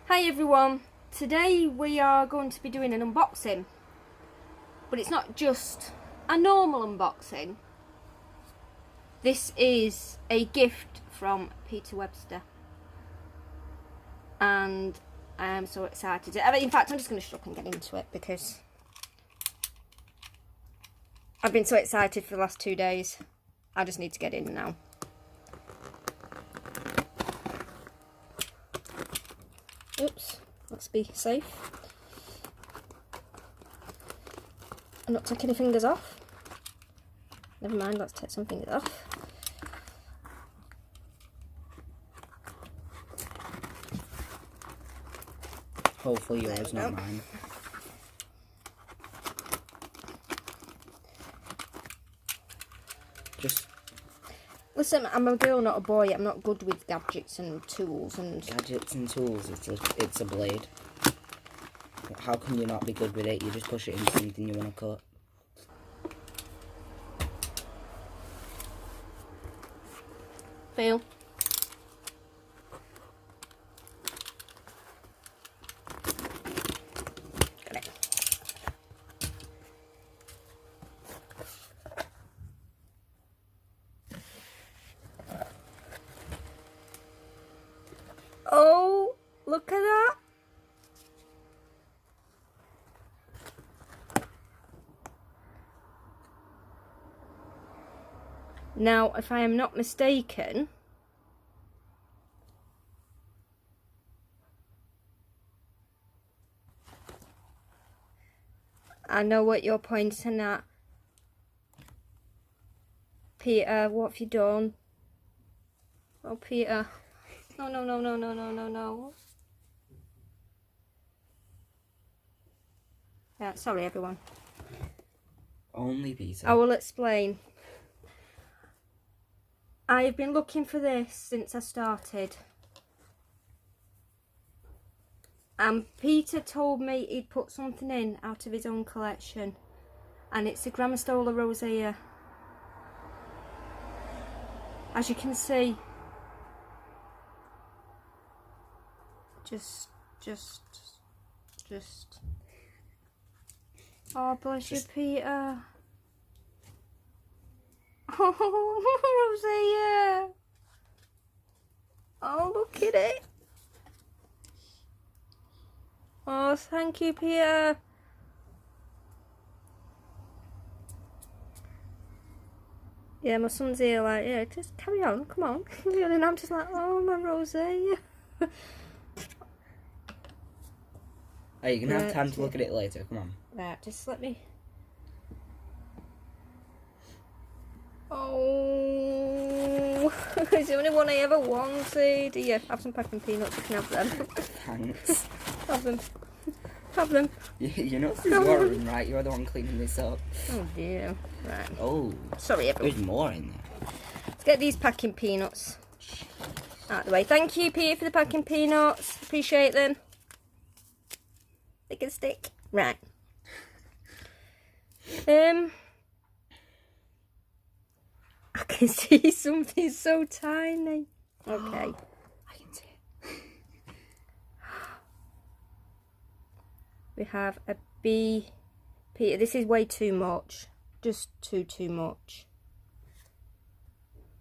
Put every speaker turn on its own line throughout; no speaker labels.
Hi everyone, today we are going to be doing an unboxing, but it's not just a normal unboxing. This is a gift from Peter Webster and I am so excited. In fact, I'm just going to shut up and get into it because I've been so excited for the last 2 days. I just need to get in now. Oops. Let's be safe. I'm not taking any fingers off. Never mind, let's take some fingers off.
Hopefully yours, not mine. Just
listen, I'm a girl, not a boy. I'm not good with gadgets and tools
it's a blade. How can you not be good with it? You just push it into something you want to cut.
Feel. Got it. Oh, look at that. Now, if I am not mistaken, I know what you're pointing at. Peter, what have you done? Oh, Peter. No, no, no, no, no, no, no, no. Yeah, sorry, everyone.
Only Peter.
I will explain. I have been looking for this since I started. And Peter told me he'd put something in out of his own collection. And it's a Grammostola rosea. As you can see. Just. Oh, bless you, Peter. Oh, rosea. Oh, look at it. Oh, thank you, Peter. Yeah, my son's here like, yeah, just carry on, come on. And I'm just like, oh, my rosea.
Oh, you're going to have time to look at it later, come on.
Right, just let me... Oh, it's the only one I ever wanted. Here, have some packing peanuts, you can have them.
Thanks.
Have them. Have them.
You know this is your room, right? You're the one cleaning this up.
Oh dear. Right.
Oh.
Sorry, everyone.
There's more in there.
Let's get these packing peanuts out of the way. Thank you, Peter, for the packing peanuts. Appreciate them. They can stick. Right. I can see something so tiny. Okay.
I can see it.
We have a bee. Peter, this is way too much. Just too much.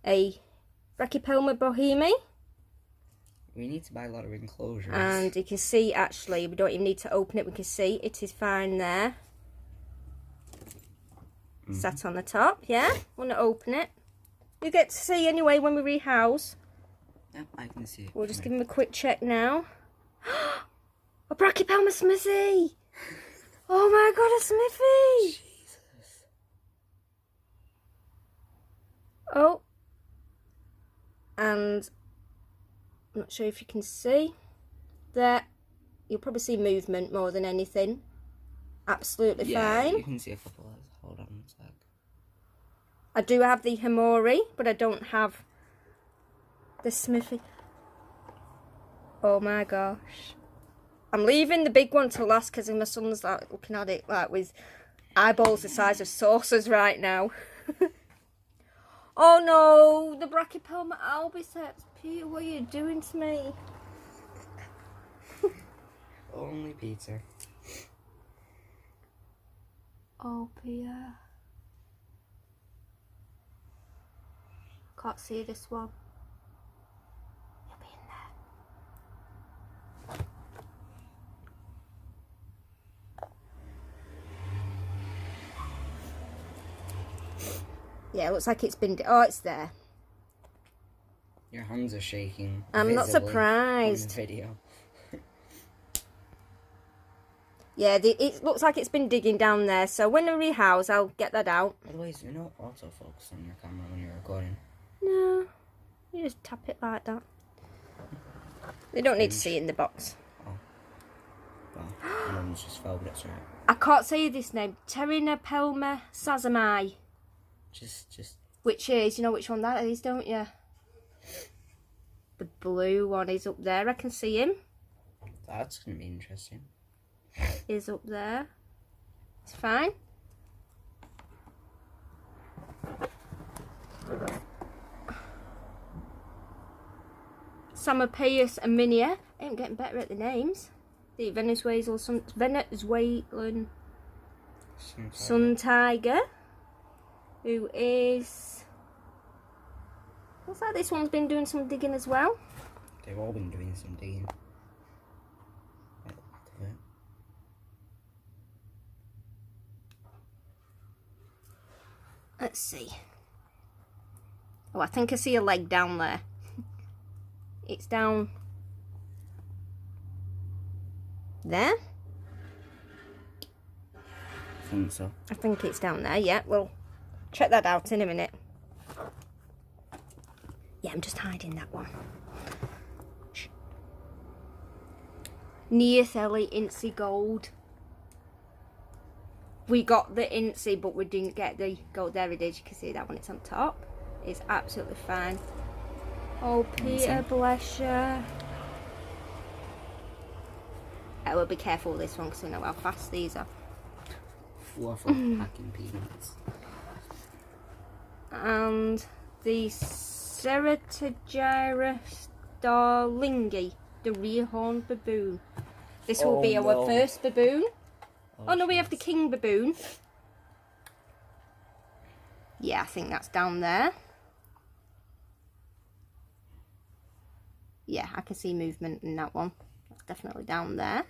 A Brachypelma bohemi.
We need to buy a lot of enclosures.
And you can see, actually, we don't even need to open it. We can see it is fine there. Sat on the top, yeah? Want to open it? You get to see anyway when we rehouse.
Yep, I can see it.
We'll just give him a quick check now. A Brachypelma smithy! Oh my god, a smithy!
Jesus.
Oh. And I'm not sure if you can see. There. You'll probably see movement more than anything. Absolutely fine.
You can see a couple of... Hold on a sec.
I do have the Himori, but I don't have the Smithy. Oh my gosh. I'm leaving the big one till last because my son's like looking at it like with eyeballs the size of saucers right now. Oh no, the Brachypelma albiceps. Peter, what are you doing to me?
Only Peter.
Oh, Peter. Can't see this one. He'll be in there. Yeah, it looks like it's been... Oh, it's there.
Your hands are shaking.
I'm not surprised.
On the video.
Yeah, it looks like it's been digging down there. So when I rehouse, I'll get that out.
Otherwise, you're not autofocus on your camera when you're recording.
No, you just tap it like that. They don't need to see it in the box.
Oh. Well, my mum's just fell, but it's alright.
I can't say this name. Pterinapelma sazamai.
Just.
Which is, you know which one that is, don't you? The blue one is up there. I can see him.
That's going to be interesting.
Is up there. It's fine. Samapeus Aminia. I'm getting better at the names. The Venezuelan sun tiger. Who is... Looks like this one's been doing some digging as well.
They've all been doing some digging.
Let's see. Oh, I think I see a leg down there. It's down there.
I think so.
I think it's down there, yeah. We'll check that out in a minute. Yeah, I'm just hiding that one. Neotheli Incy Gold. We got the Incy, but we didn't get the gold. There it is. You can see that one. It's on top. It's absolutely fine. Oh, Peter, bless you. I will be careful with this one because we know how fast these are.
Waffle packing peanuts.
And the Ceratogyra starlingi, the rear-horned baboon. This will be our first baboon. Oh no, we have the king baboon. Yeah, I think that's down there. Yeah, I can see movement in that one. That's definitely down there.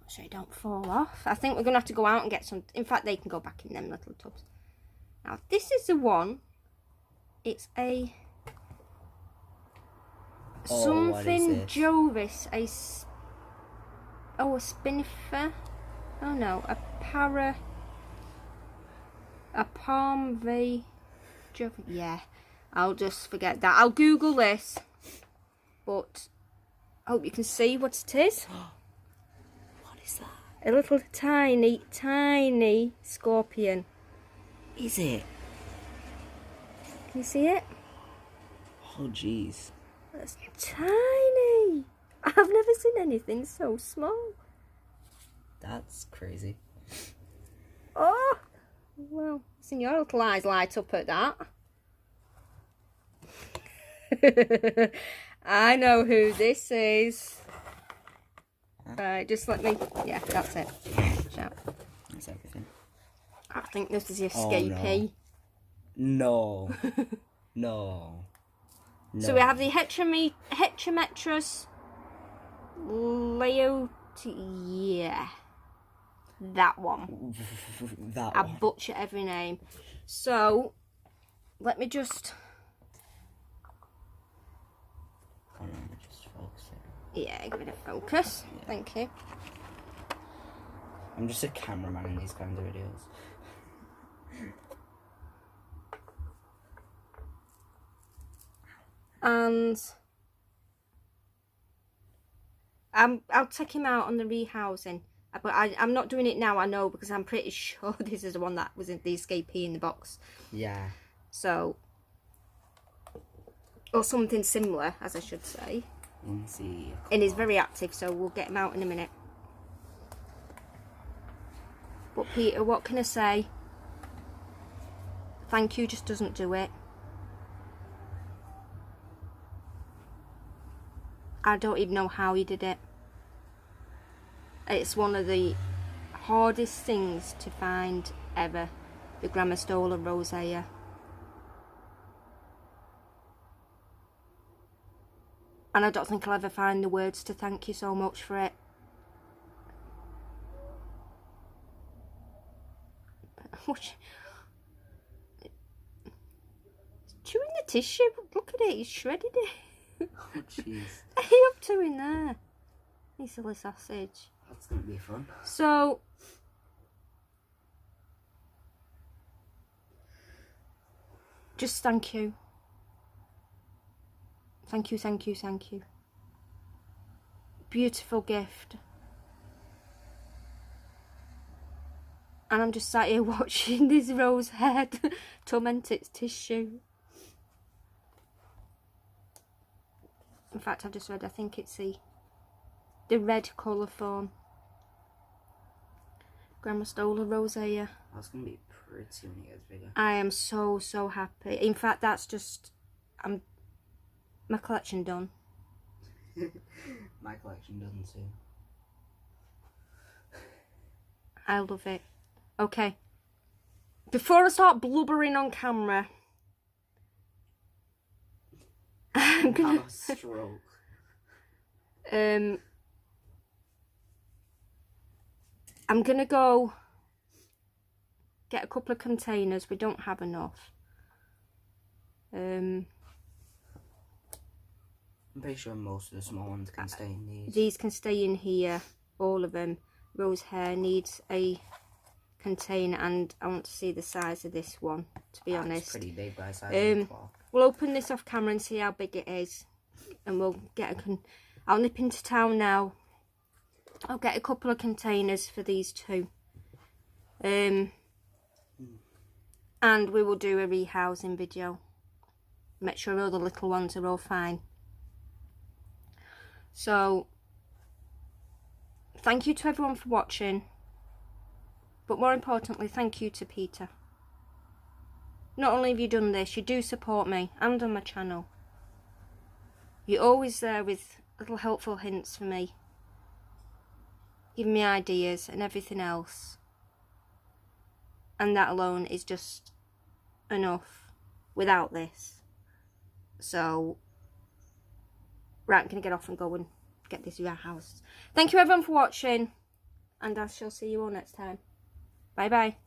So you don't fall off. I think we're going to have to go out and get some... In fact, they can go back in them little tubs. Now, this is the one. It's a... something Jovis. A spinifer. Oh no, a palm v... Yeah, I'll just forget that. I'll Google this. But I hope you can see what it is.
What is that?
A little tiny scorpion.
Is it?
Can you see it?
Oh jeez.
That's tiny. I've never seen anything so small.
That's crazy.
Oh, well, seen your little eyes light up at that. I know who this is. Right, just let me... Yeah, that's it. Shout.
That's everything.
I think this is the escapee.
No. No. No.
So we have the Heterometrus Leotia. Yeah. That one.
That
I
one.
butcher every name. So, let me just...
Hold on, just focus it.
Yeah, give it a focus. Yeah. Thank you.
I'm just a cameraman in these kinds of videos.
And I'll take him out on the rehousing, but I'm not doing it now, I know, because I'm pretty sure this is the one that was in the escapee in the box.
Yeah.
So, or something similar, as I should say.
Incy.
And he's very active, so we'll get him out in a minute. But Peter, what can I say? Thank you just doesn't do it. I don't even know how he did it. It's one of the hardest things to find ever, the Grammostola rosea. And I don't think I'll ever find the words to thank you so much for it. Chewing the tissue. Look at it, he's shredded it.
Oh jeez.
What are you up to in there? You silly sausage.
That's gonna be fun.
So, just thank you. Thank you, thank you, thank you. Beautiful gift. And I'm just sat here watching this rose head torment its tissue. In fact, I've just read, I think it's the red colourform Grammostola rosea.
That's going to be pretty when it gets bigger.
I am so, so happy. In fact, that's just, my collection done.
My collection done too.
I love it. Okay. Before I start blubbering on camera, I'm gonna
Have a stroke.
I'm gonna go get a couple of containers. We don't have enough.
I'm pretty sure most of the small ones can stay in these.
These can stay in here, all of them. Rose hair needs a container, and I want to see the size of this one, to be honest.
It's pretty big by size of the claw.
We'll open this off camera and see how big it is, and we'll get I'll nip into town now. I'll get a couple of containers for these two, and we will do a rehousing video. Make sure all the little ones are all fine. So, thank you to everyone for watching, but more importantly, thank you to Peter. Not only have you done this, you do support me and on my channel. You're always there with little helpful hints for me, giving me ideas and everything else. And that alone is just enough without this. So, right, I'm going to get off and go and get this house. Thank you everyone for watching, and I shall see you all next time. Bye bye.